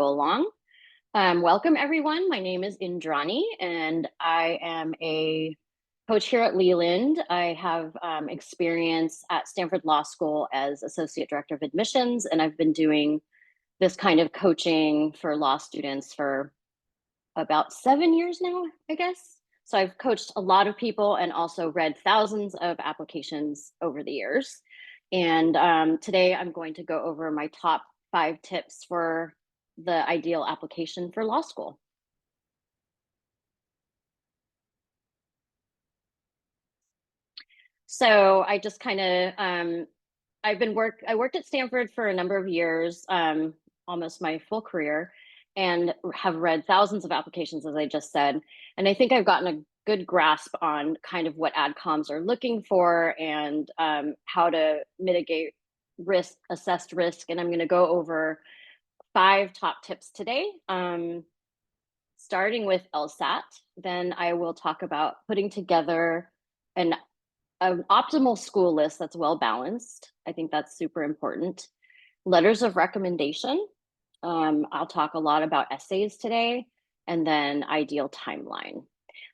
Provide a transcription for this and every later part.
along. Welcome everyone. My name is Indrani and I am a coach here at Leland. I have experience at Stanford Law School as Associate Director of Admissions, and I've been doing this kind of coaching for law students for about 7 years now, I guess. So I've coached a lot of people and also read thousands of applications over the years. And today I'm going to go over my top 5 tips for the ideal application for law school. So I just kind of, I worked at Stanford for a number of years, almost my full career, and have read thousands of applications, as I just said. And I think I've gotten a good grasp on kind of what adcoms are looking for and how to mitigate risk, assessed risk. And I'm going to go over 5 top tips today, starting with LSAT. Then I will talk about putting together an optimal school list that's well balanced. I think that's super important. Letters of recommendation. I'll talk a lot about essays today, and then ideal timeline.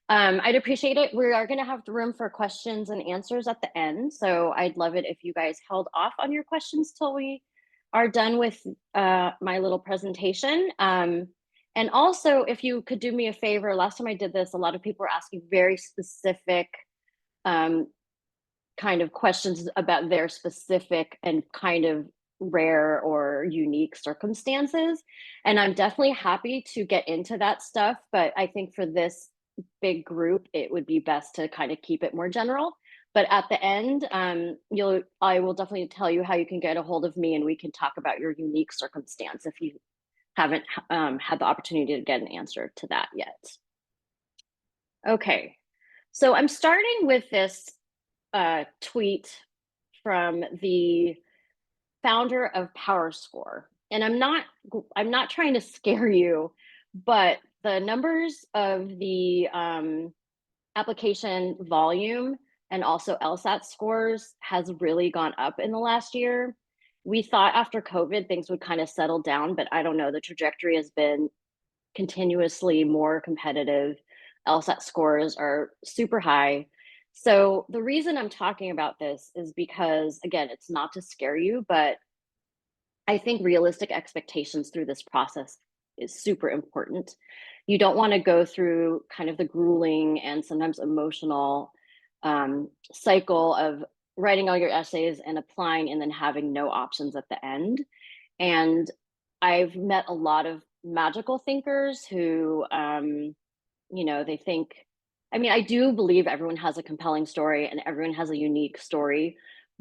I'd appreciate it. We are going to have room for questions and answers at the end, so I'd love it if you guys held off on your questions till we are done with my little presentation. And also, if you could do me a favor, last time I did this, a lot of people were asking very specific kind of questions about their specific and kind of rare or unique circumstances. And I'm definitely happy to get into that stuff, but I think for this big group, it would be best to kind of keep it more general. But at the end, I will definitely tell you how you can get a hold of me and we can talk about your unique circumstance if you haven't had the opportunity to get an answer to that yet. Okay, so I'm starting with this tweet from the founder of PowerScore. And I'm not trying to scare you, but the numbers of the application volume and also LSAT scores has really gone up in the last year. We thought after COVID things would kind of settle down, but I don't know. The trajectory has been continuously more competitive. LSAT scores are super high. So the reason I'm talking about this is because, again, it's not to scare you, but I think realistic expectations through this process is super important. You don't want to go through kind of the grueling and sometimes emotional cycle of writing all your essays and applying and then having no options at the end. And I've met a lot of magical thinkers who, they think, I mean, I do believe everyone has a compelling story and everyone has a unique story,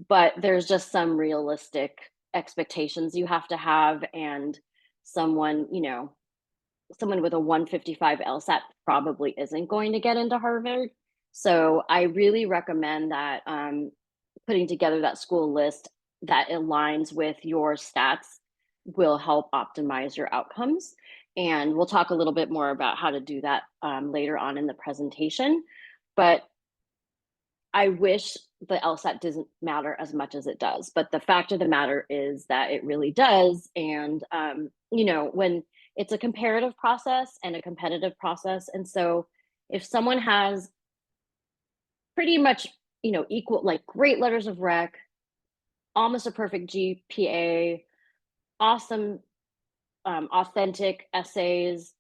but there's just some realistic expectations you have to have. And someone with a 155 LSAT probably isn't going to get into Harvard. So I really recommend that putting together that school list that aligns with your stats will help optimize your outcomes. And we'll talk a little bit more about how to do that later on in the presentation. But I wish the LSAT doesn't matter as much as it does. But the fact of the matter is that it really does. And, when it's a comparative process and a competitive process. And so if someone has pretty much, equal, like great letters of rec, almost a perfect GPA, awesome, authentic essays,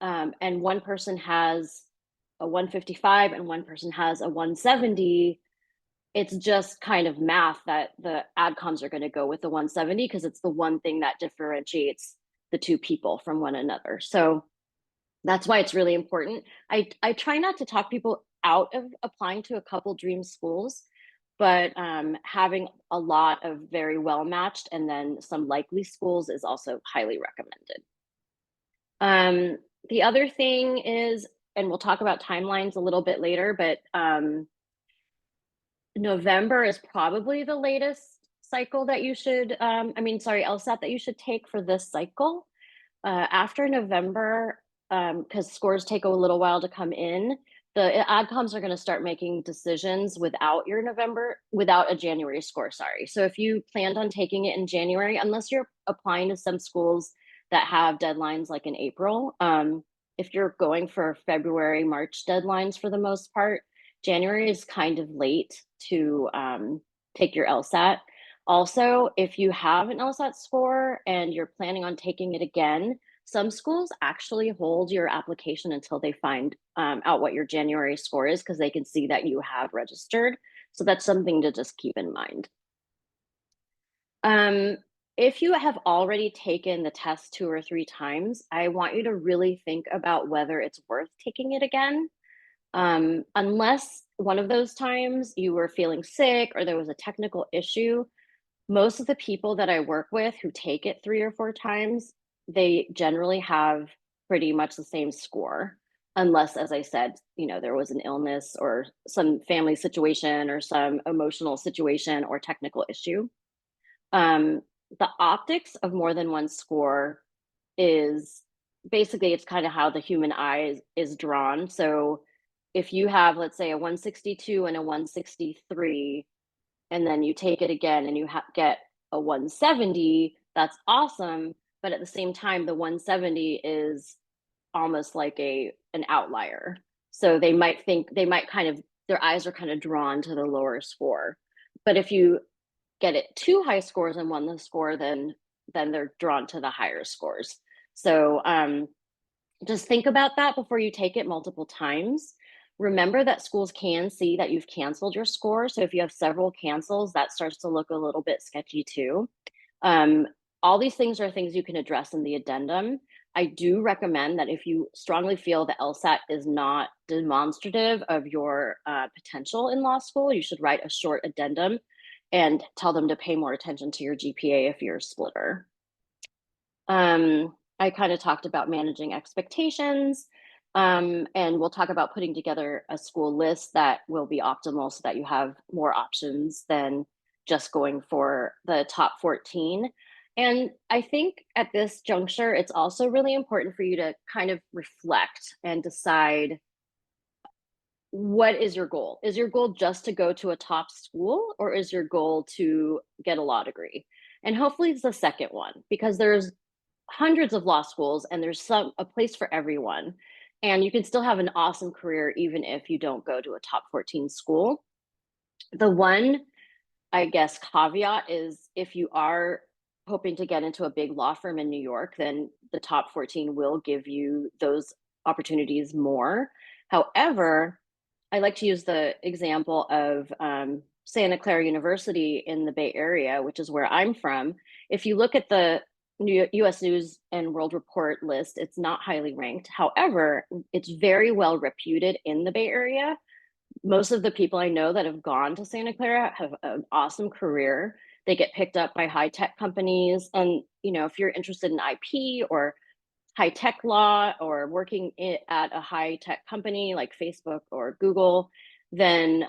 and one person has a 155 and one person has a 170, it's just kind of math that the adcoms are going to go with the 170 because it's the one thing that differentiates the two people from one another. So that's why it's really important. I try not to talk people out of applying to a couple dream schools, but having a lot of very well matched and then some likely schools is also highly recommended. The other thing is, and we'll talk about timelines a little bit later, but November is probably the latest cycle that you should, LSAT that you should take for this cycle. After November, because scores take a little while to come in, the adcoms are going to start making decisions without a January score, sorry. So if you planned on taking it in January, unless you're applying to some schools that have deadlines like in April. If you're going for February, March deadlines for the most part, January is kind of late to take your LSAT. Also, if you have an LSAT score and you're planning on taking it again, some schools actually hold your application until they find out what your January score is because they can see that you have registered. So that's something to just keep in mind. Um, if you have already taken the test 2 or 3 times, I want you to really think about whether it's worth taking it again. Unless one of those times you were feeling sick or there was a technical issue, most of the people that I work with who take it 3 or 4 times, they generally have pretty much the same score. Unless, as I said, there was an illness or some family situation or some emotional situation or technical issue. Um, the optics of more than one score is basically it's kind of how the human eye is drawn. So if you have, let's say, a 162 and a 163, and then you take it again and you get a 170, that's awesome. But at the same time, the 170 is almost like an outlier. So they might kind of, their eyes are kind of drawn to the lower score. But if you get it 2 high scores and 1 low score, then they're drawn to the higher scores. So just think about that before you take it multiple times. Remember that schools can see that you've canceled your score. So if you have several cancels, that starts to look a little bit sketchy too. Um, all these things are things you can address in the addendum. I do recommend that if you strongly feel the LSAT is not demonstrative of your potential in law school, you should write a short addendum and tell them to pay more attention to your GPA if you're a splitter. I kind of talked about managing expectations, and we'll talk about putting together a school list that will be optimal so that you have more options than just going for the top 14. And I think at this juncture, it's also really important for you to kind of reflect and decide, what is your goal? Is your goal just to go to a top school, or is your goal to get a law degree? And hopefully it's the second one, because there's hundreds of law schools and there's a place for everyone. And you can still have an awesome career even if you don't go to a top 14 school. The one, I guess, caveat is if you are hoping to get into a big law firm in New York, then the top 14 will give you those opportunities more. However, I like to use the example of Santa Clara University in the Bay Area, which is where I'm from. If you look at the US News and World Report list, it's not highly ranked. However, it's very well reputed in the Bay Area. Most of the people I know that have gone to Santa Clara have an awesome career. They get picked up by high tech companies. And, if you're interested in IP or high tech law or working at a high tech company like Facebook or Google, then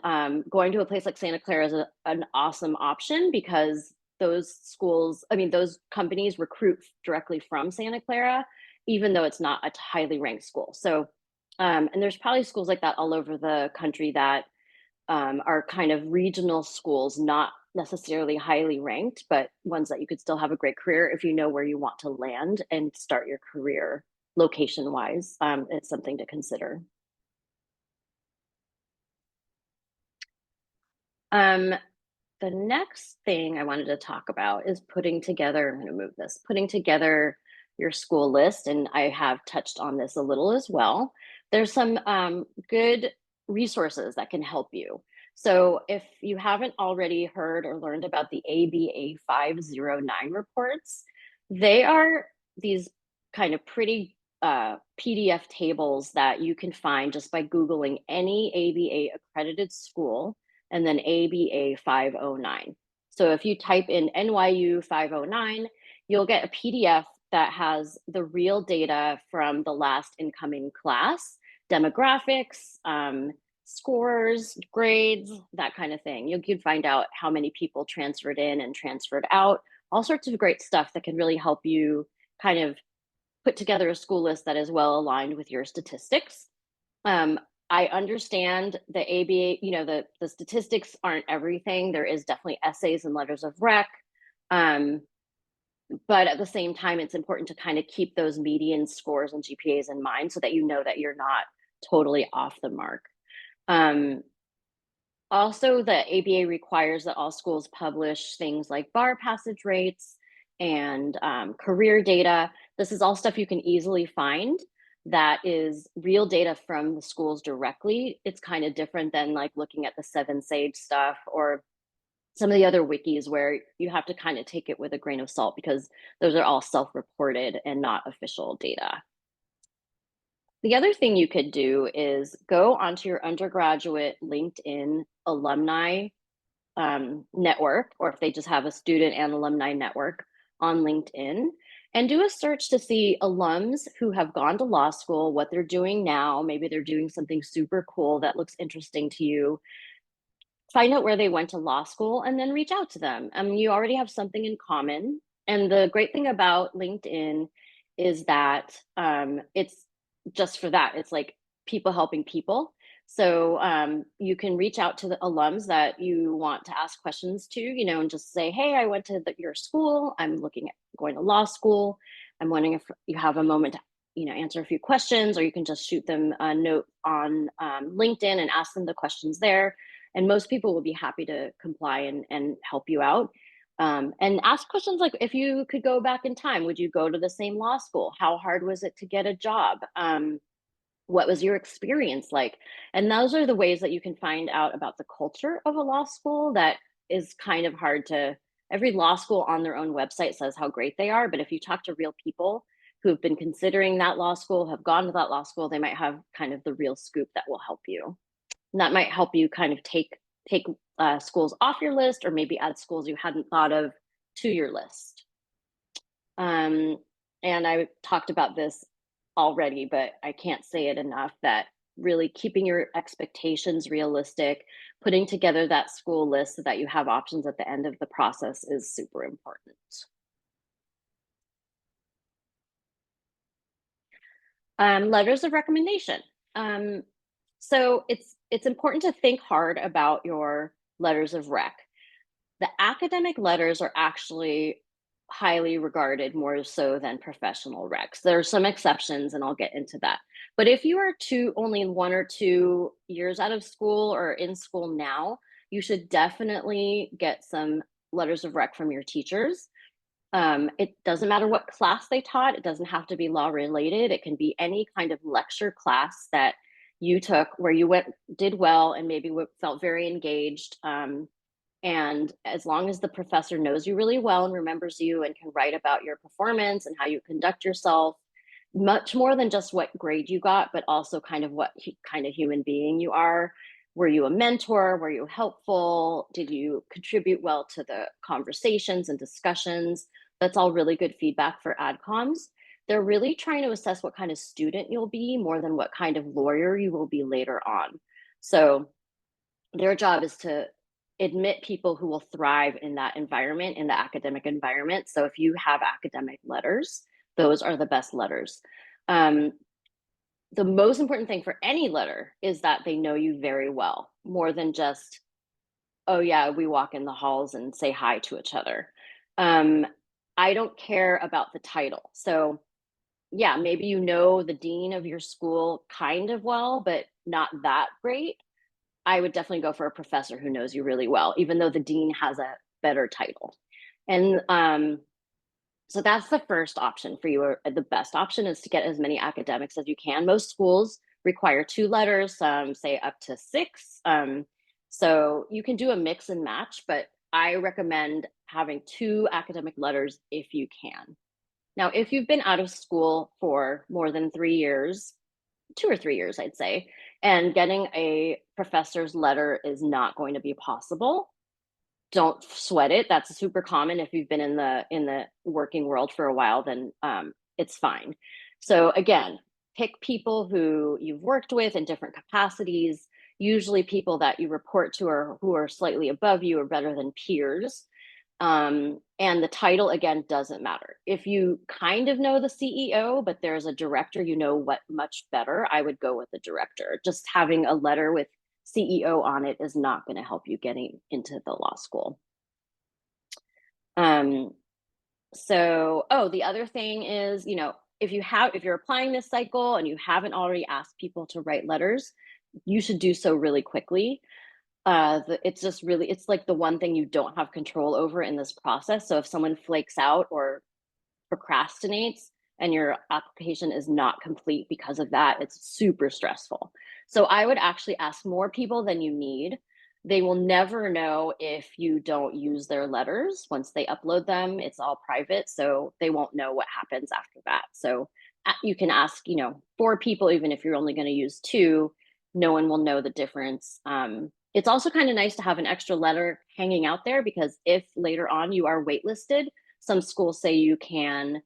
going to a place like Santa Clara is an awesome option, because those companies recruit directly from Santa Clara, even though it's not a highly ranked school. So, and there's probably schools like that all over the country that are kind of regional schools, not necessarily highly ranked, but ones that you could still have a great career if you know where you want to land and start your career location wise. It's something to consider. The next thing I wanted to talk about is putting together, I'm going to move this, putting together your school list. And I have touched on this a little as well. There's some good resources that can help you. So if you haven't already heard or learned about the ABA 509 reports, they are these kind of pretty PDF tables that you can find just by Googling any ABA accredited school and then ABA 509. So if you type in NYU 509, you'll get a PDF that has the real data from the last incoming class, demographics, scores, grades, that kind of thing. You can find out how many people transferred in and transferred out, all sorts of great stuff that can really help you kind of put together a school list that is well aligned with your statistics. I understand the ABA, the statistics aren't everything. There is definitely essays and letters of rec. But at the same time, it's important to kind of keep those median scores and GPAs in mind so that you know that you're not totally off the mark. Um, Also, the ABA requires that all schools publish things like bar passage rates and career data. This is all stuff you can easily find that is real data from the schools directly. It's kind of different than like looking at the Seven Sage stuff or some of the other wikis where you have to kind of take it with a grain of salt because those are all self-reported and not official data. The other thing you could do is go onto your undergraduate LinkedIn alumni network, or if they just have a student and alumni network on LinkedIn, and do a search to see alums who have gone to law school, what they're doing now. Maybe they're doing something super cool that looks interesting to you. Find out where they went to law school and then reach out to them. You already have something in common. And the great thing about LinkedIn is that it's just for that. It's like people helping people. So you can reach out to the alums that you want to ask questions to, and just say, hey, I went to your school. I'm looking at going to law school. I'm wondering if you have a moment to, answer a few questions, or you can just shoot them a note on LinkedIn and ask them the questions there. And most people will be happy to comply and help you out. And ask questions like, if you could go back in time, would you go to the same law school? How hard was it to get a job? What was your experience like? And those are the ways that you can find out about the culture of a law school. That is kind of hard to, every law school on their own website says how great they are. But if you talk to real people who have been considering that law school, have gone to that law school, they might have kind of the real scoop that will help you. And that might help you kind of take schools off your list, or maybe add schools you hadn't thought of to your list. And I talked about this already, but I can't say it enough, that really keeping your expectations realistic, putting together that school list so that you have options at the end of the process is super important. Letters of recommendation. So it's important to think hard about your letters of rec. The academic letters are actually highly regarded more so than professional recs. There are some exceptions, and I'll get into that. But if you are only 1 or 2 years out of school or in school now, you should definitely get some letters of rec from your teachers. It doesn't matter what class they taught. It doesn't have to be law related. It can be any kind of lecture class that you took where you did well, and maybe felt very engaged. And as long as the professor knows you really well and remembers you and can write about your performance and how you conduct yourself, much more than just what grade you got, but also kind of what kind of human being you are. Were you a mentor? Were you helpful? Did you contribute well to the conversations and discussions? That's all really good feedback for adcoms. They're really trying to assess what kind of student you'll be more than what kind of lawyer you will be later on. So their job is to admit people who will thrive in that environment, in the academic environment. So if you have academic letters, those are the best letters. The most important thing for any letter is that they know you very well, more than just, oh yeah, we walk in the halls and say hi to each other. I don't care about the title. So yeah, maybe you know the dean of your school kind of well, but not that great. I would definitely go for a professor who knows you really well, even though the dean has a better title. And so that's the first option for you. The best option is to get as many academics as you can. Most schools require 2 letters, some say up to 6. So you can do a mix and match, but I recommend having 2 academic letters if you can. Now, if you've been out of school for more than 3 years, 2 or 3 years, I'd say, and getting a professor's letter is not going to be possible, don't sweat it. That's super common. If you've been in the working world for a while, then it's fine. So again, pick people who you've worked with in different capacities, usually people that you report to or who are slightly above you or better than peers. And the title, again, doesn't matter. If you kind of know the CEO, but there's a director, what much better, I would go with the director. Just having a letter with CEO on it is not going to help you getting into the law school. So, oh, the other thing is, if you're applying this cycle and you haven't already asked people to write letters, you should do so really quickly. It's just really, it's like the one thing you don't have control over in this process. So if someone flakes out or procrastinates and your application is not complete because of that, it's super stressful. So I would actually ask more people than you need. They will never know if you don't use their letters once they upload them. It's all private, so they won't know what happens after that. So you can ask, four people, even if you're only going to use two, no one will know the difference. It's also kind of nice to have an extra letter hanging out there because if later on you are waitlisted, some schools say you can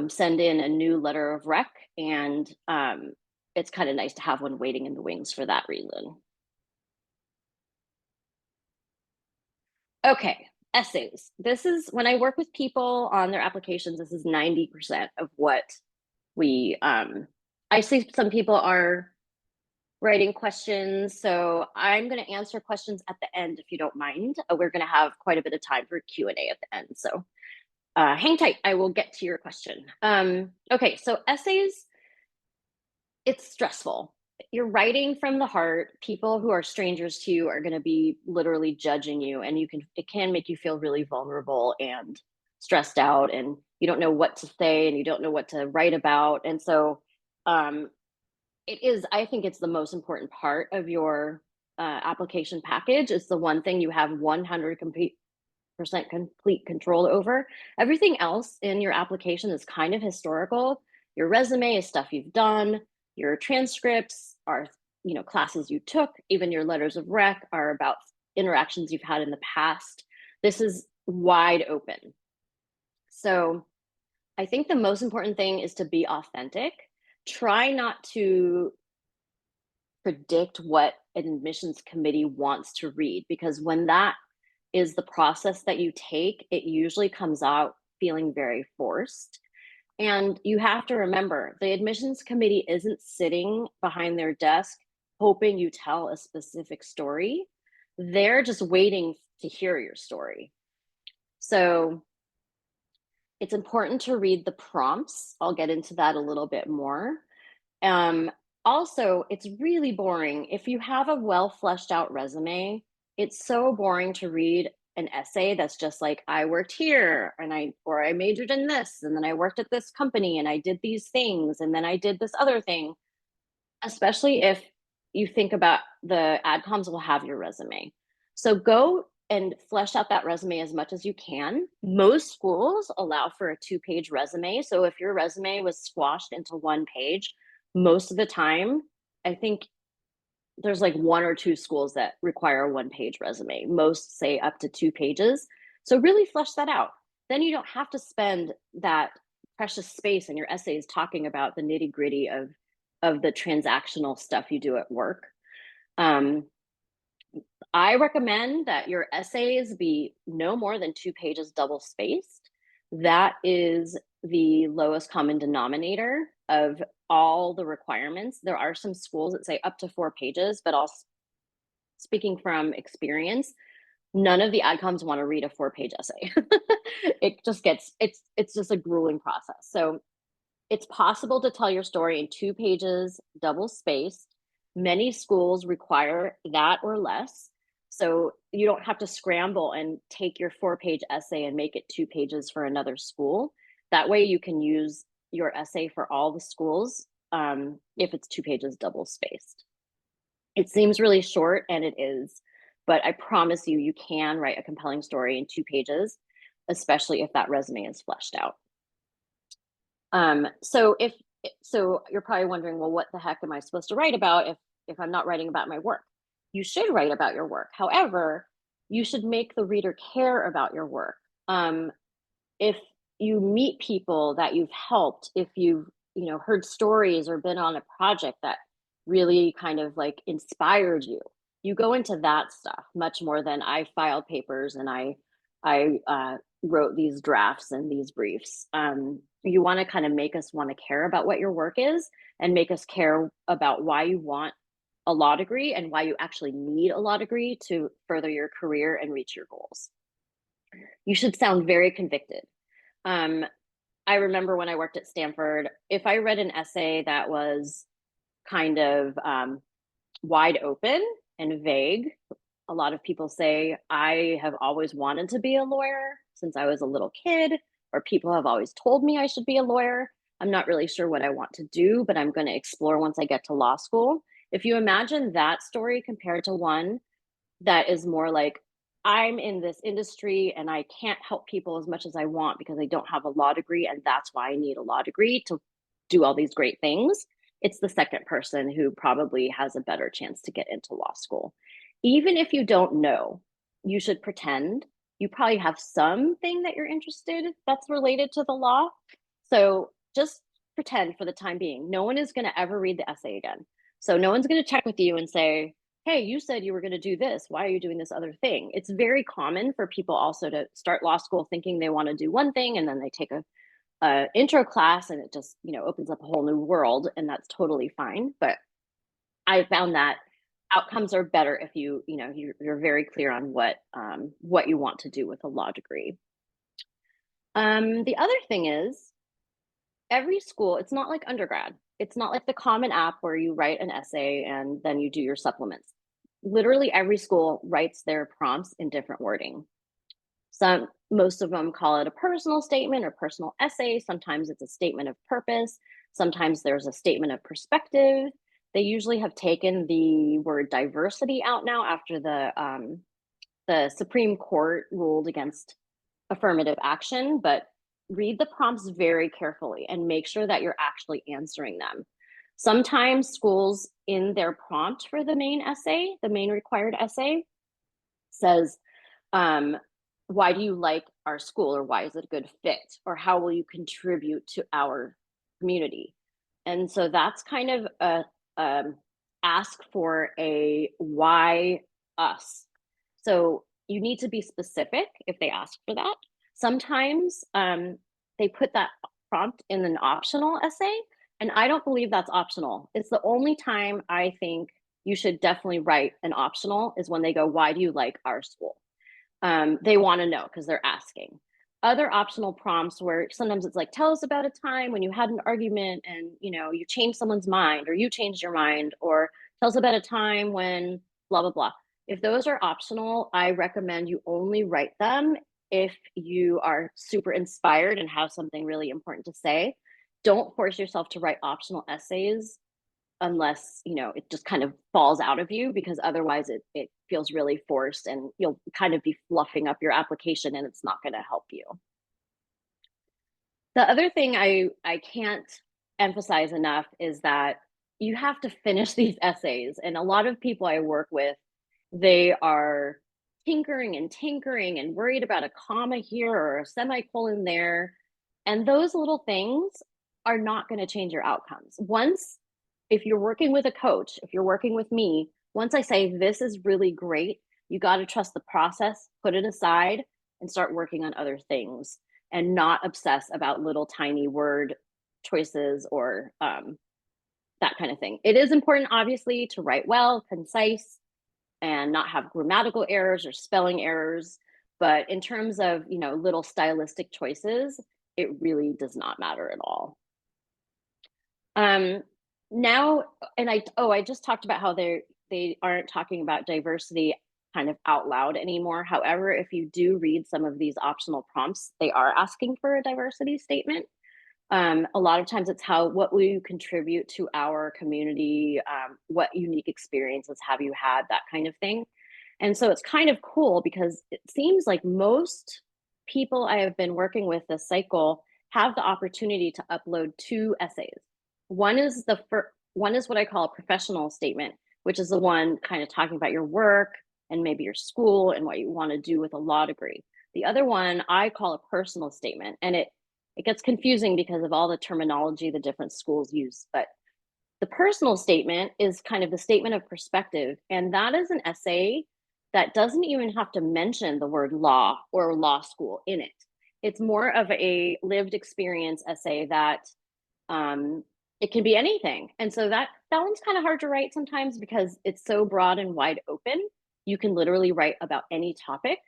send in a new letter of rec, and it's kind of nice to have one waiting in the wings for that reason. Okay, essays. This is when I work with people on their applications, this is 90% of what I see some people are writing questions. So I'm going to answer questions at the end if you don't mind. We're going to have quite a bit of time for Q&A at the end. So hang tight. I will get to your question. Okay, so essays, it's stressful. You're writing from the heart. People who are strangers to you are going to be literally judging you, and it can make you feel really vulnerable and stressed out, and you don't know what to say and you don't know what to write about. And so um, I think it's the most important part of your application package. It's the one thing you have 100% complete control over. Everything else in your application is kind of historical. Your resume is stuff you've done. Your transcripts are, classes you took. Even your letters of rec are about interactions you've had in the past. This is wide open. So I think the most important thing is to be authentic. Try not to predict what an admissions committee wants to read, because when that is the process that you take, it usually comes out feeling very forced. And you have to remember, the admissions committee isn't sitting behind their desk hoping you tell a specific story. They're just waiting to hear your story. So it's important to read the prompts. I'll get into that a little bit more. Um, Also, it's really boring. If you have a well fleshed out resume, it's so boring to read an essay that's just like, I worked here and I majored in this, and then I worked at this company and I did these things, and then I did this other thing. Especially if you think about the adcoms will have your resume. So go and flesh out that resume as much as you can. Most schools allow for a 2-page resume. So if your resume was squashed into 1 page, most of the time, I think there's like 1 or 2 schools that require a 1-page resume. Most say up to 2 pages. So really flesh that out. Then you don't have to spend that precious space in your essays talking about the nitty gritty of the transactional stuff you do at work. Um, I recommend that your essays be no more than 2 pages double spaced. That is the lowest common denominator of all the requirements. There are some schools that say up to 4 pages, but speaking from experience, none of the adcoms want to read a 4-page essay. It's just a grueling process. So it's possible to tell your story in 2 pages, double spaced. Many schools require that or less. So you don't have to scramble and take your 4-page essay and make it 2 pages for another school. That way you can use your essay for all the schools if it's 2 pages double spaced. It seems really short, and it is, but I promise you, you can write a compelling story in 2 pages, especially if that resume is fleshed out. So you're probably wondering, well, what the heck am I supposed to write about if I'm not writing about my work? You should write about your work. However, you should make the reader care about your work. If you meet people that you've helped, if you've heard stories or been on a project that really kind of like inspired you, you go into that stuff much more than I filed papers and I wrote these drafts and these briefs. You want to kind of make us want to care about what your work is and make us care about why you want a law degree and why you actually need a law degree to further your career and reach your goals. You should sound very convicted. Um, I remember when I worked at Stanford, if I read an essay that was kind of wide open and vague, a lot of people say, I have always wanted to be a lawyer since I was a little kid, or people have always told me I should be a lawyer. I'm not really sure what I want to do, but I'm going to explore once I get to law school. If you imagine that story compared to one that is more like, I'm in this industry and I can't help people as much as I want because I don't have a law degree, and that's why I need a law degree to do all these great things. It's the second person who probably has a better chance to get into law school. Even if you don't know, you should pretend you probably have something that you're interested that's related to the law. So just pretend for the time being. No one is going to ever read the essay again. So no one's going to check with you and say, hey, you said you were going to do this. Why are you doing this other thing? It's very common for people also to start law school thinking they want to do one thing, and then they take a intro class and it just, opens up a whole new world, and that's totally fine. But I found that outcomes are better if you're very clear on what you want to do with a law degree. The other thing is, every school, it's not like undergrad. It's not like the Common App where you write an essay and then you do your supplements. Literally every school writes their prompts in different wording. Most of them call it a personal statement or personal essay. Sometimes it's a statement of purpose. Sometimes there's a statement of perspective. They usually have taken the word diversity out now after the Supreme Court ruled against affirmative action, but read the prompts very carefully and make sure that you're actually answering them. Sometimes schools in their prompt for the main essay, the main required essay, says, why do you like our school, or why is it a good fit, or how will you contribute to our community? And so that's kind of a ask for a why us. So you need to be specific if they ask for that. Sometimes they put that prompt in an optional essay, and I don't believe that's optional. It's the only time I think you should definitely write an optional is when they go, why do you like our school? They want to know because they're asking. Other optional prompts where sometimes it's like, tell us about a time when you had an argument and you changed someone's mind, or you changed your mind, or tell us about a time when blah blah blah. If those are optional, I recommend you only write them if you are super inspired and have something really important to say. Don't force yourself to write optional essays unless it just kind of falls out of you, because otherwise it feels really forced and you'll kind of be fluffing up your application and it's not going to help you. The other thing I can't emphasize enough is that you have to finish these essays, and a lot of people I work with, they are tinkering and tinkering and worried about a comma here or a semicolon there, and those little things are not going to change your outcomes. Once, if you're working with a coach, if you're working with me, once I say this is really great, you got to trust the process, put it aside, and start working on other things, and not obsess about little tiny word choices or that kind of thing. It is important, obviously, to write well, concise, and not have grammatical errors or spelling errors. But in terms of little stylistic choices, it really does not matter at all. Now, and I just talked about how they aren't talking about diversity kind of out loud anymore. However, if you do read some of these optional prompts, they are asking for a diversity statement. A lot of times it's what will you contribute to our community? What unique experiences have you had? That kind of thing. And so it's kind of cool because it seems like most people I have been working with this cycle have the opportunity to upload 2 essays. One is what I call a professional statement, which is the one kind of talking about your work and maybe your school and what you want to do with a law degree. The other one I call a personal statement, and it gets confusing because of all the terminology the different schools use. But the personal statement is kind of the statement of perspective, and that is an essay that doesn't even have to mention the word law or law school in it. It's more of a lived experience essay that it can be anything. And so that one's kind of hard to write sometimes because it's so broad and wide open. You can literally write about any topic.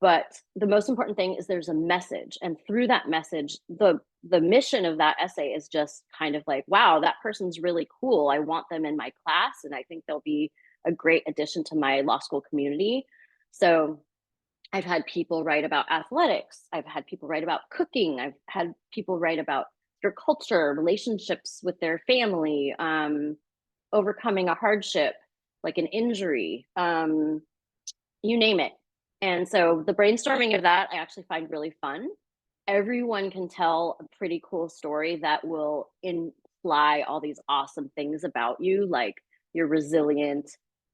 But the most important thing is there's a message, and through that message, the mission of that essay is just kind of like, wow, that person's really cool. I want them in my class, and I think they'll be a great addition to my law school community. So I've had people write about athletics. I've had people write about cooking. I've had people write about their culture, relationships with their family, overcoming a hardship like an injury, you name it. And so the brainstorming of that I actually find really fun. Everyone can tell a pretty cool story that will imply all these awesome things about you, like you're resilient,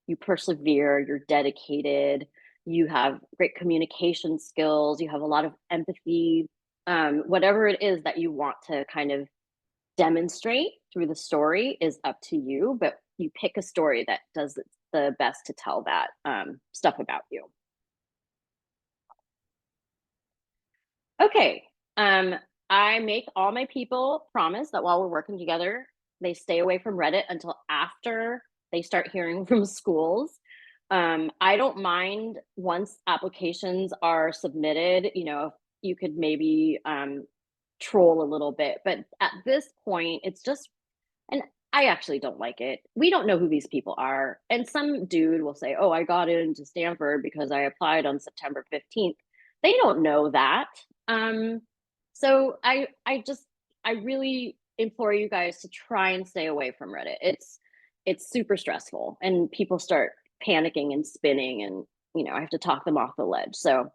you persevere, you're dedicated, you have great communication skills, you have a lot of empathy, whatever it is that you want to kind of demonstrate through the story is up to you, but you pick a story that does the best to tell that stuff about you. Okay. I make all my people promise that while we're working together, they stay away from Reddit until after they start hearing from schools. I don't mind once applications are submitted, you know, you could maybe troll a little bit, but at this point, it's just, and I actually don't like it. We don't know who these people are. And some dude will say, oh, I got into Stanford because I applied on September 15th. They don't know that. Um, so I really implore you guys to try and stay away from Reddit. It's super stressful and people start panicking and spinning and you know, I have to talk them off the ledge. So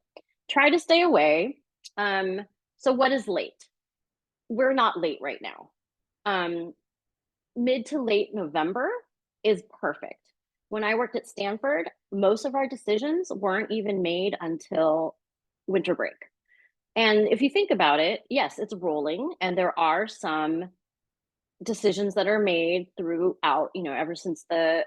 try to stay away. So what is late? We're not late right now. Mid to late November is perfect. When I worked at Stanford, most of our decisions weren't even made until winter break. And if you think about it, yes, it's rolling, and there are some decisions that are made throughout, you know, ever since the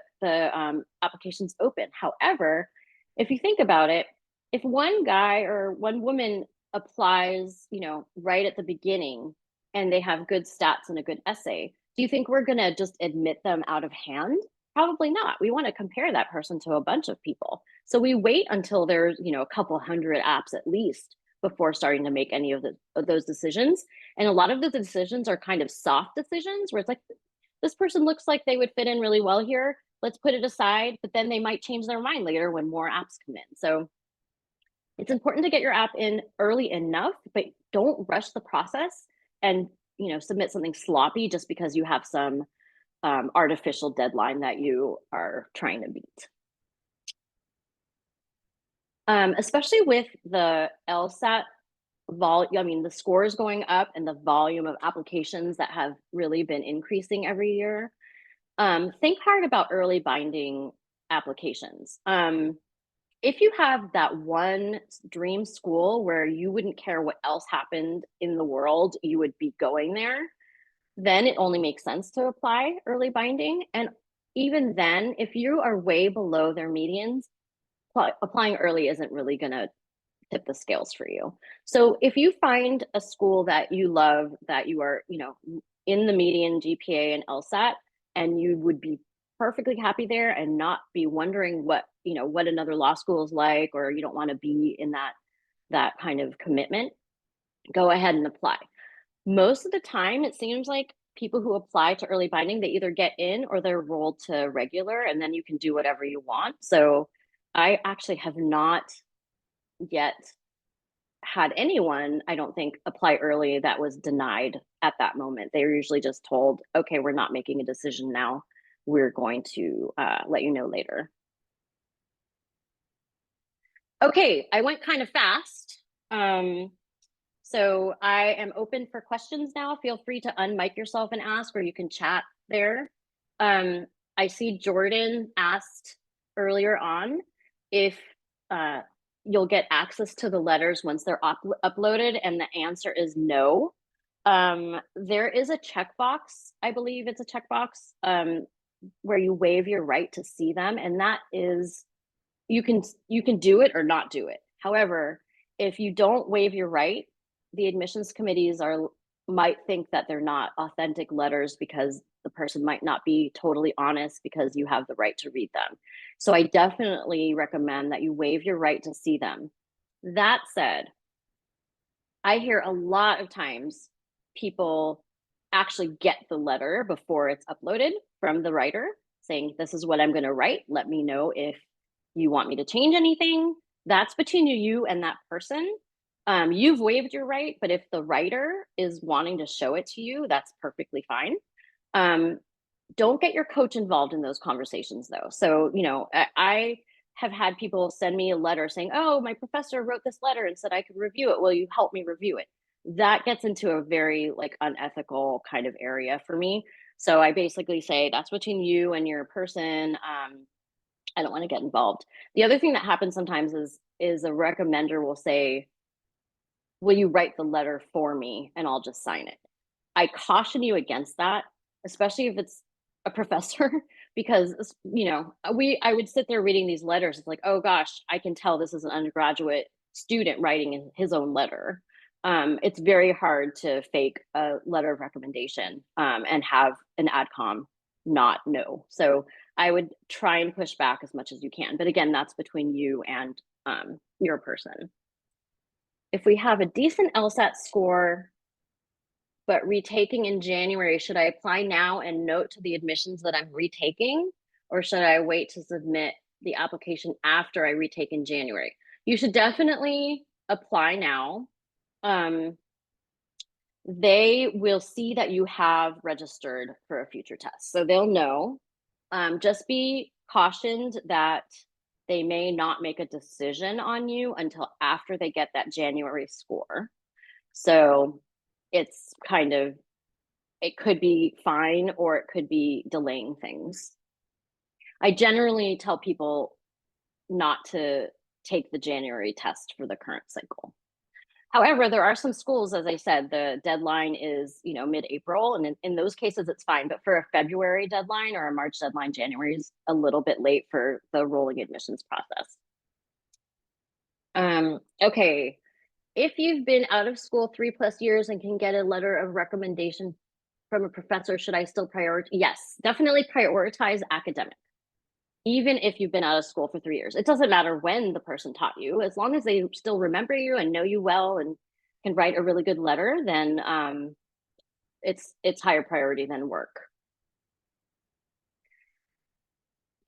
applications open. However, if you think about it, if one guy or one woman applies, you know, right at the beginning and they have good stats and a good essay, do you think we're going to just admit them out of hand? Probably not. We want to compare that person to a bunch of people. So we wait until there's, you know, a couple hundred apps at least before starting to make any of those decisions. And a lot of the decisions are kind of soft decisions where it's like, this person looks like they would fit in really well here. Let's put it aside, but then they might change their mind later when more apps come in. So it's important to get your app in early enough, but don't rush the process and you know submit something sloppy just because you have some artificial deadline that you are trying to beat. Especially with the LSAT I mean, the scores going up and the volume of applications that have really been increasing every year. Think hard about early binding applications. If you have that one dream school where you wouldn't care what else happened in the world, you would be going there, then it only makes sense to apply early binding. And even then, if you are way below their medians, applying early isn't really going to tip the scales for you. So if you find a school that you love, that you are, you know, in the median GPA and LSAT, and you would be perfectly happy there and not be wondering what, you know, what another law school is like, or you don't want to be in that kind of commitment, go ahead and apply. Most of the time, it seems like people who apply to early binding, they either get in or they're rolled to regular, and then you can do whatever you want. So I actually have not yet had anyone, I don't think, apply early that was denied at that moment. They were usually just told, okay, we're not making a decision now. We're going to let you know later. Okay, I went kind of fast. So I am open for questions now. Feel free to unmic yourself and ask, or you can chat there. I see Jordan asked earlier on if you'll get access to the letters once they're uploaded, and the answer is no. There is a checkbox, I believe it's a checkbox, where you waive your right to see them, and that is, you can do it or not do it. However, if you don't waive your right, the admissions committees might think that they're not authentic letters because the person might not be totally honest because you have the right to read them. So I definitely recommend that you waive your right to see them. That said, I hear a lot of times people actually get the letter before it's uploaded from the writer saying, this is what I'm going to write. Let me know if you want me to change anything. That's between you and that person. You've waived your right, but if the writer is wanting to show it to you, that's perfectly fine. Don't get your coach involved in those conversations though. So, I have had people send me a letter saying, oh, my professor wrote this letter and said I could review it. Will you help me review it? That gets into a very like unethical kind of area for me. So I basically say that's between you and your person. I don't want to get involved. The other thing that happens sometimes is a recommender will say, will you write the letter for me and I'll just sign it? I caution you against that, especially if it's a professor, because I would sit there reading these letters. It's like, oh gosh, I can tell this is an undergraduate student writing his own letter. It's very hard to fake a letter of recommendation and have an adcom not know. So I would try and push back as much as you can. But again, that's between you and your person. If we have a decent LSAT score, but retaking in January, should I apply now and note to the admissions that I'm retaking, or should I wait to submit the application after I retake in January? You should definitely apply now. They will see that you have registered for a future test, so they'll know. Just be cautioned that they may not make a decision on you until after they get that January score. So it's kind of, it could be fine or it could be delaying things. I generally tell people not to take the January test for the current cycle. However, there are some schools, as I said, the deadline is, mid-April, and in those cases it's fine. But for a February deadline or a March deadline, January is a little bit late for the rolling admissions process. Okay, if you've been out of school 3+ years and can get a letter of recommendation from a professor, should I still prioritize? Yes, definitely prioritize academic. Even if you've been out of school for 3 years, it doesn't matter when the person taught you, as long as they still remember you and know you well and can write a really good letter, then it's higher priority than work.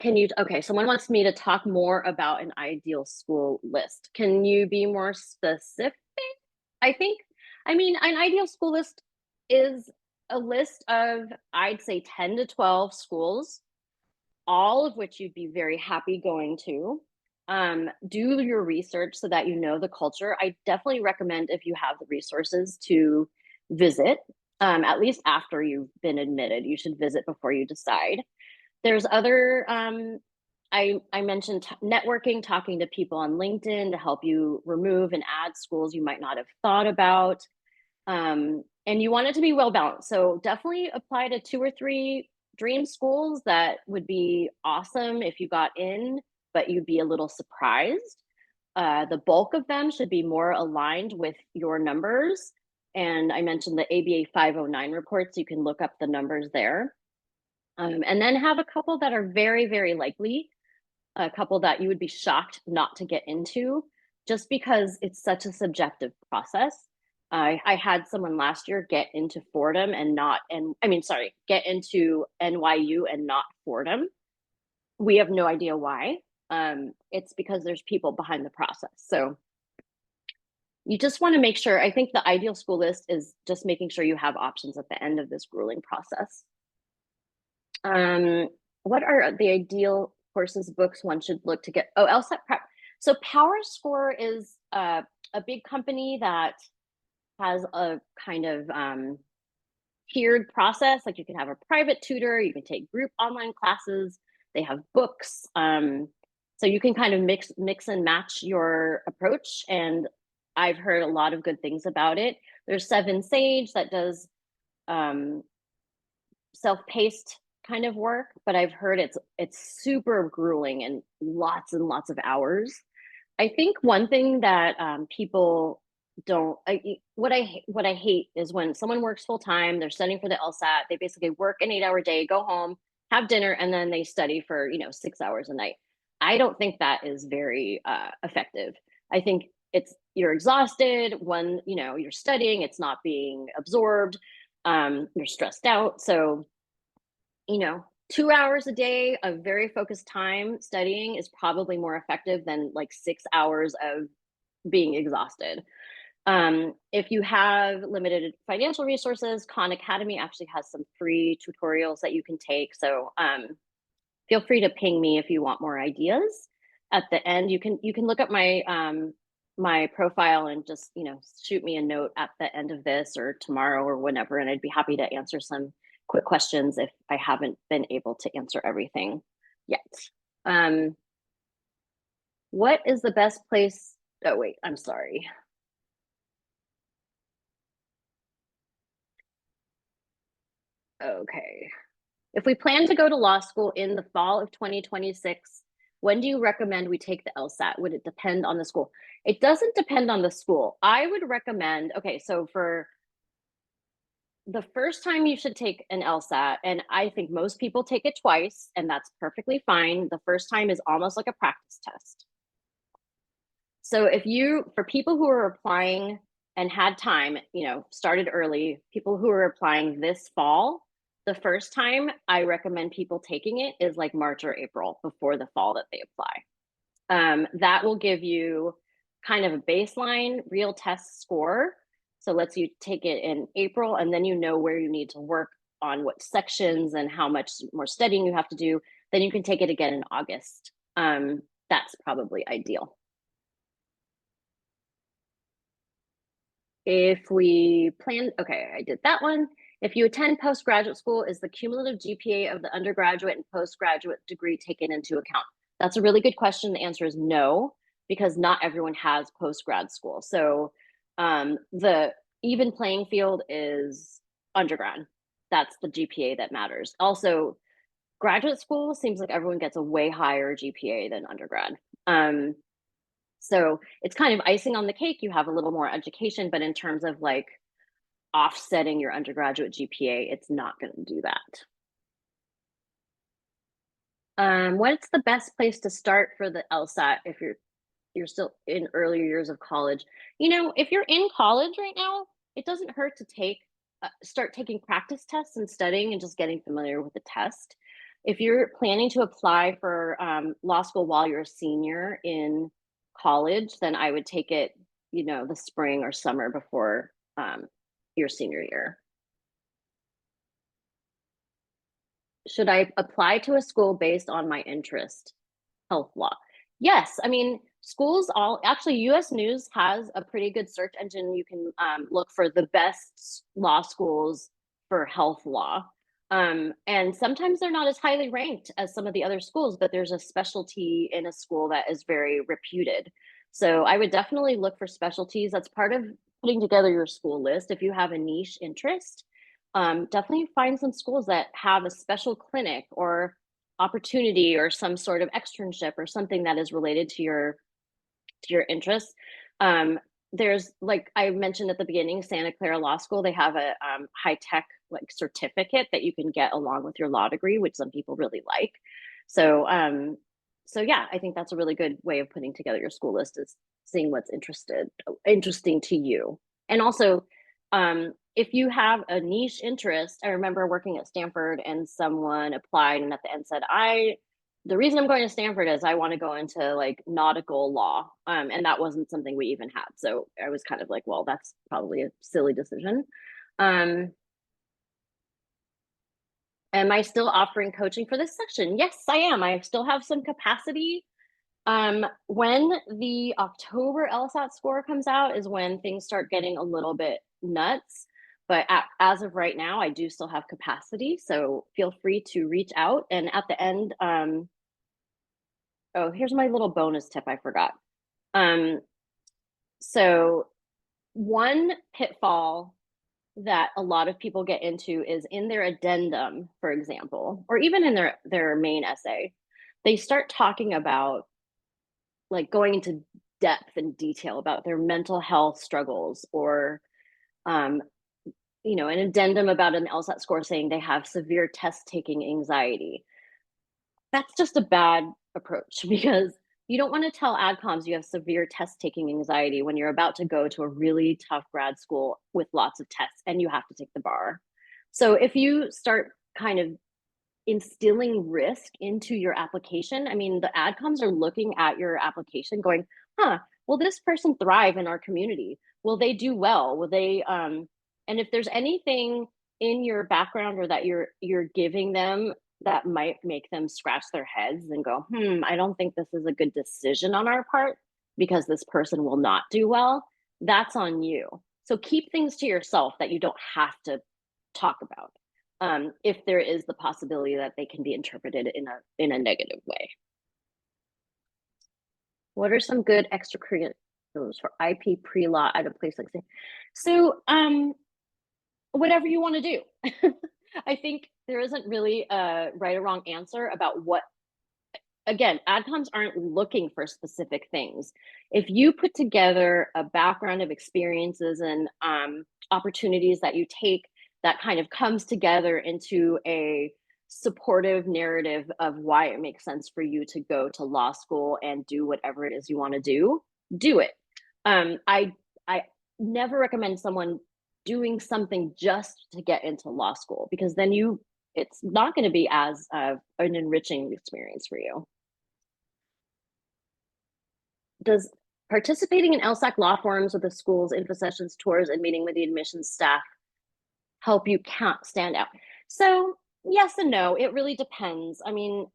Okay, someone wants me to talk more about an ideal school list. Can you be more specific? An ideal school list is a list of, I'd say, 10 to 12 schools, all of which you'd be very happy going to. Do your research so that you know the culture. I definitely recommend, if you have the resources, to visit, at least after you've been admitted. You should visit before you decide. There's other, I mentioned networking, talking to people on LinkedIn to help you remove and add schools you might not have thought about. And you want it to be well balanced. So definitely apply to 2 or 3 dream schools that would be awesome if you got in, but you'd be a little surprised. The bulk of them should be more aligned with your numbers. And I mentioned the ABA 509 reports. You can look up the numbers there. And then have a couple that are very, very likely, a couple that you would be shocked not to get into, just because it's such a subjective process. I had someone last year get into Fordham and not, get into NYU and not Fordham. We have no idea why. It's because there's people behind the process. So you just want to make sure, I think the ideal school list is just making sure you have options at the end of this grueling process. What are the ideal courses, books one should look to get? Oh, LSAT prep. So PowerScore is a big company that has a kind of tiered process. Like you can have a private tutor, you can take group online classes, they have books. So you can kind of mix and match your approach. And I've heard a lot of good things about it. There's 7Sage that does self-paced kind of work, but I've heard it's super grueling and lots of hours. I think one thing that people don't, what I hate is when someone works full time, they're studying for the LSAT, they basically work an 8-hour day, go home, have dinner, and then they study for 6 hours a night. I don't think that is very effective. I think you're exhausted when, you're studying, it's not being absorbed, you're stressed out. So, 2 hours a day of very focused time studying is probably more effective than like 6 hours of being exhausted. If you have limited financial resources, Khan Academy actually has some free tutorials that you can take. So feel free to ping me if you want more ideas. At the end, you can look up my profile and just shoot me a note at the end of this or tomorrow or whenever, and I'd be happy to answer some quick questions if I haven't been able to answer everything yet. What is the best place? Oh wait, I'm sorry. Okay. If we plan to go to law school in the fall of 2026, when do you recommend we take the LSAT? Would it depend on the school? It doesn't depend on the school. I would recommend, okay, so for the first time you should take an LSAT, and I think most people take it twice, and that's perfectly fine. The first time is almost like a practice test. So for people who are applying and had time, started early, people who are applying this fall, the first time I recommend people taking it is like March or April before the fall that they apply. That will give you kind of a baseline real test score. So lets you take it in April, and then you know where you need to work on what sections and how much more studying you have to do. Then you can take it again in August. That's probably ideal. If we plan, okay, I did that one. If you attend postgraduate school, is the cumulative GPA of the undergraduate and postgraduate degree taken into account? That's a really good question. The answer is no, because not everyone has postgrad school. So the even playing field is undergrad. That's the GPA that matters. Also, graduate school seems like everyone gets a way higher GPA than undergrad. So it's kind of icing on the cake. You have a little more education, but in terms of like offsetting your undergraduate GPA, it's not going to do that. What's the best place to start for the LSAT if you're still in earlier years of college? If you're in college right now, it doesn't hurt to start taking practice tests and studying and just getting familiar with the test. If you're planning to apply for law school while you're a senior in college, then I would take it, the spring or summer before your senior year. Should I apply to a school based on my interest? Health law. Yes, I mean, actually, US News has a pretty good search engine. You can look for the best law schools for health law. And sometimes they're not as highly ranked as some of the other schools, but there's a specialty in a school that is very reputed. So I would definitely look for specialties. That's part of putting together your school list. If you have a niche interest, definitely find some schools that have a special clinic or opportunity or some sort of externship or something that is related to your interests. There's, like I mentioned at the beginning, Santa Clara Law School, they have a high tech like certificate that you can get along with your law degree, which some people really like. So yeah, I think that's a really good way of putting together your school list, is seeing what's interesting to you. And also, if you have a niche interest, I remember working at Stanford and someone applied and at the end said, the reason I'm going to Stanford is I want to go into like nautical law. And that wasn't something we even had. So I was kind of like, well, that's probably a silly decision. Am I still offering coaching for this session? Yes, I am. I still have some capacity. When the October LSAT score comes out is when things start getting a little bit nuts. But as of right now, I do still have capacity. So feel free to reach out. And at the end, oh, here's my little bonus tip I forgot. So one pitfall that a lot of people get into is in their addendum, for example, or even in their main essay, they start talking about like going into depth and detail about their mental health struggles, or an addendum about an LSAT score saying they have severe test taking anxiety. That's just a bad approach, because You don't want to tell adcoms you have severe test taking anxiety when you're about to go to a really tough grad school with lots of tests and you have to take the bar. So if you start kind of instilling risk into your application, I mean, the adcoms are looking at your application going, huh, will this person thrive in our community? Will they do well? Will they, and if there's anything in your background or that you're giving them that might make them scratch their heads and go, I don't think this is a good decision on our part because this person will not do well, that's on you. So keep things to yourself that you don't have to talk about, if there is the possibility that they can be interpreted in a negative way. What are some good extracurriculars for IP pre-law at a place like Stanford? So, whatever you want to do. I think there isn't really a right or wrong answer about what. Again, adcoms aren't looking for specific things. If you put together a background of experiences and opportunities that you take that kind of comes together into a supportive narrative of why it makes sense for you to go to law school and do whatever it is you want to do it. I never recommend someone doing something just to get into law school because then it's not going to be as an enriching experience for you. Does participating in LSAC law forums with the school's info sessions, tours, and meeting with the admissions staff help you stand out? So yes and no, it really depends. I mean,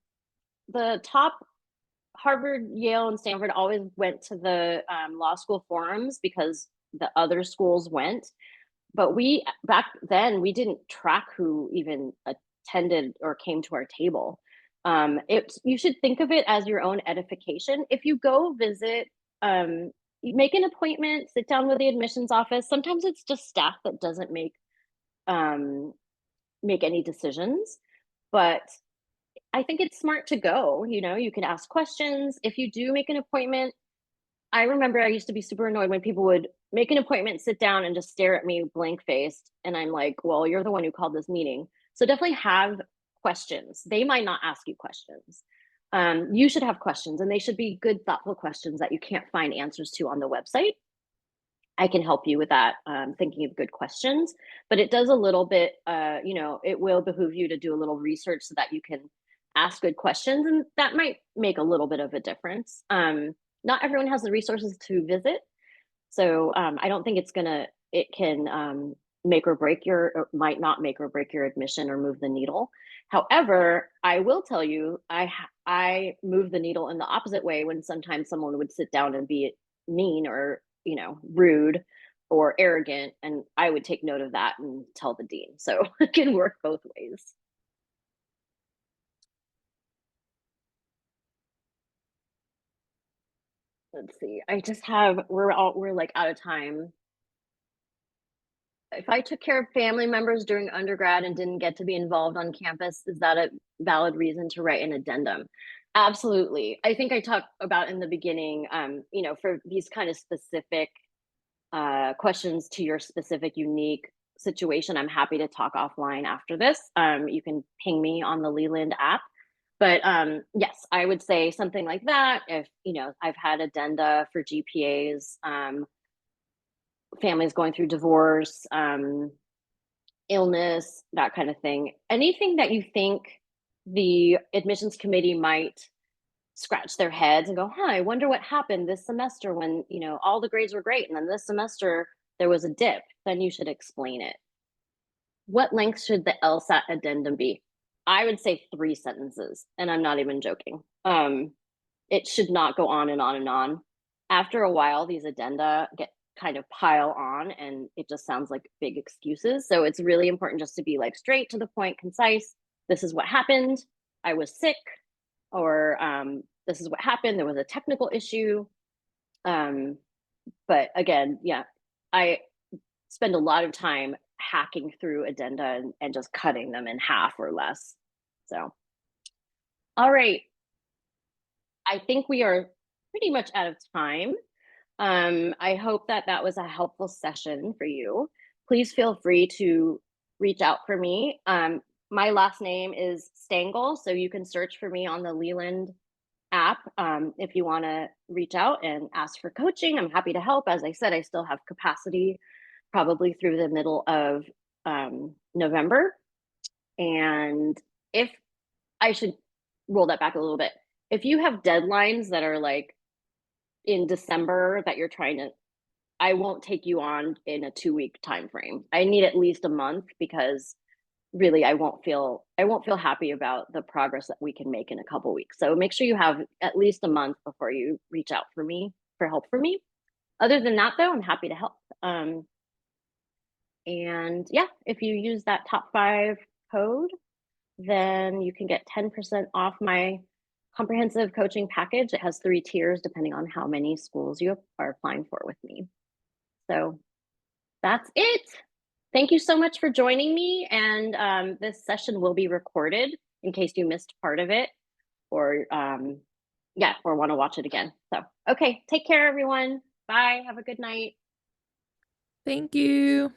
the top Harvard, Yale, and Stanford always went to the law school forums because the other schools went. But back then, we didn't track who even attended or came to our table. You should think of it as your own edification. If you go visit, you make an appointment, sit down with the admissions office. Sometimes it's just staff that doesn't make any decisions, but I think it's smart to go. You can ask questions. If you do make an appointment, I remember I used to be super annoyed when people would make an appointment, sit down, and just stare at me blank faced. And I'm like, well, you're the one who called this meeting. So definitely have questions. They might not ask you questions. You should have questions, and they should be good, thoughtful questions that you can't find answers to on the website. I can help you with that, thinking of good questions. But it does a little bit, it will behoove you to do a little research so that you can ask good questions, and that might make a little bit of a difference. Not everyone has the resources to visit, so I don't think it can make or break or might not make or break your admission or move the needle. However, I will tell you, I move the needle in the opposite way when sometimes someone would sit down and be mean or rude or arrogant, and I would take note of that and tell the dean. So it can work both ways. Let's see. We're like out of time. If I took care of family members during undergrad and didn't get to be involved on campus, is that a valid reason to write an addendum? Absolutely. I think I talked about in the beginning, for these kind of specific questions to your specific unique situation, I'm happy to talk offline after this. You can ping me on the Leland app. But yes, I would say something like that. If, I've had addenda for GPAs, families going through divorce, illness, that kind of thing. Anything that you think the admissions committee might scratch their heads and go, I wonder what happened this semester when, all the grades were great. And then this semester there was a dip, then you should explain it. What length should the LSAT addendum be? I would say 3 sentences, and I'm not even joking. It should not go on and on and on. After a while, these addenda get kind of pile on and it just sounds like big excuses. So it's really important just to be like straight to the point, concise. This is what happened. I was sick, or this is what happened. There was a technical issue. But again, yeah, I spend a lot of time hacking through addenda and just cutting them in half or less. So, all right. I think we are pretty much out of time. I hope that was a helpful session for you. Please feel free to reach out for me. My last name is Stengel, so you can search for me on the Leland app. If you want to reach out and ask for coaching, I'm happy to help. As I said, I still have capacity probably through the middle of November. And if I should roll that back a little bit, if you have deadlines that are like in December that you're trying to, I won't take you on in a 2-week time frame. I need at least a month, because really I won't feel happy about the progress that we can make in a couple weeks. So make sure you have at least a month before you reach out for help for me. Other than that, though, I'm happy to help. And yeah, if you use that top 5 code, then you can get 10% off my comprehensive coaching package. It has 3 tiers depending on how many schools you are applying for with me. So that's it. Thank you so much for joining me. And this session will be recorded in case you missed part of it, or or want to watch it again. So, okay, take care, everyone. Bye. Have a good night. Thank you.